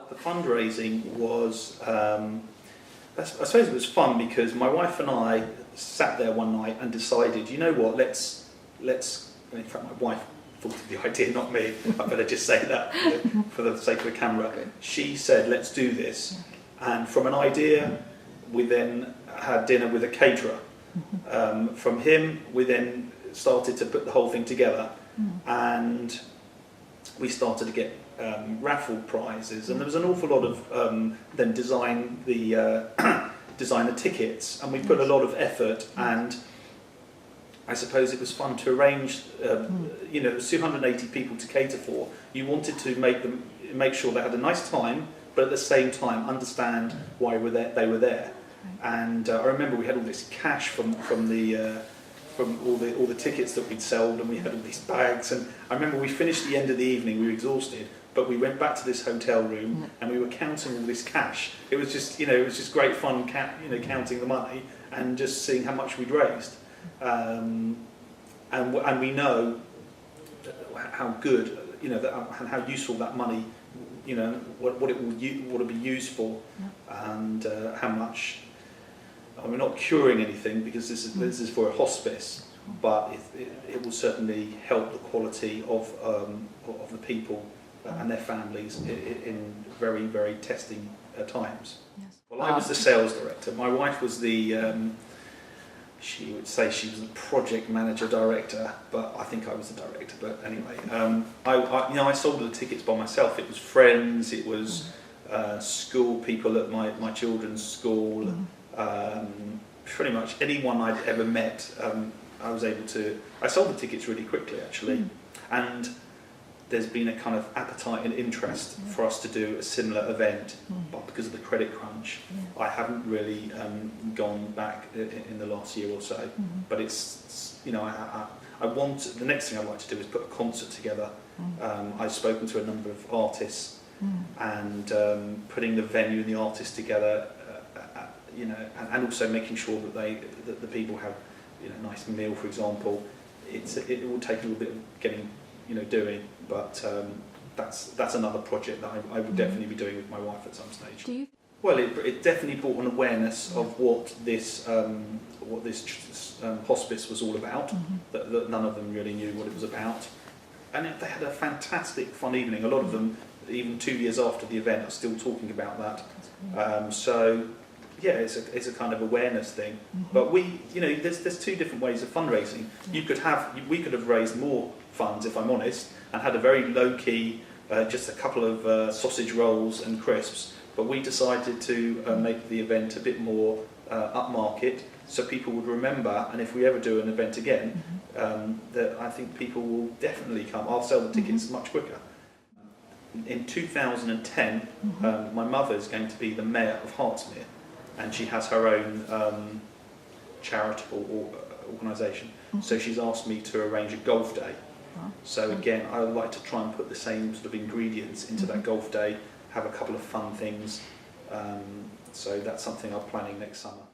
The fundraising was, I suppose it was fun because my wife and I sat there one night and decided, you know what, let's. In fact, my wife thought of the idea, not me. I better just say that for the sake of the camera. Okay. She said, let's do this. And from an idea, we then had dinner with a caterer. From him, we then started to put the whole thing together. And we started to get raffle prizes. And there was an awful lot of then design the tickets. And we put a lot of effort, and I suppose it was fun to arrange, you know, there was 280 people to cater for. You wanted to make sure they had a nice time, but at the same time understand why they were there. And I remember we had all this cash from all the tickets that we'd sold, and we had all these bags. And I remember we finished the end of the evening, we were exhausted, but we went back to this hotel room and we were counting all this cash. It was just, you know, it was just great fun, counting the money and just seeing how much we'd raised. And we know how good, you know, and how useful that money, you know, what it will be used for, and how much. We're not curing anything because this is for a hospice, but it will certainly help the quality of the people and their families in very, very testing times. Yes. Well, I was the sales director. My wife was the. She would say she was the project manager director, but I think I was the director. But anyway, I sold the tickets by myself. It was friends, it was school people at my children's school, pretty much anyone I'd ever met. I sold the tickets really quickly actually, and there's been a kind of appetite and interest for us to do a similar event, but because of the credit crunch, I haven't really gone back in the last year or so. But it's, you know, I want, the next thing I'd like to do is put a concert together. I've spoken to a number of artists, and putting the venue and the artists together, you know, and also making sure that the people have, you know, a nice meal, for example. It will take a little bit of getting, you know, doing, but that's another project that I would definitely be doing with my wife at some stage. Well, it definitely brought an awareness of what this hospice was all about. That none of them really knew what it was about, and they had a fantastic fun evening. A lot of them, even 2 years after the event, are still talking about that. So yeah, it's a kind of awareness thing. But there's two different ways of fundraising. We could have raised more funds, if I'm honest, and had a very low key, just a couple of sausage rolls and crisps. But we decided to make the event a bit more upmarket, so people would remember. And if we ever do an event again, that I think people will definitely come. I'll sell the tickets much quicker. In 2010, my mother is going to be the mayor of Hartsmere, and she has her own charitable organisation. So she's asked me to arrange a golf day. So again, I would like to try and put the same sort of ingredients into that golf day, have a couple of fun things. So that's something I'm planning next summer.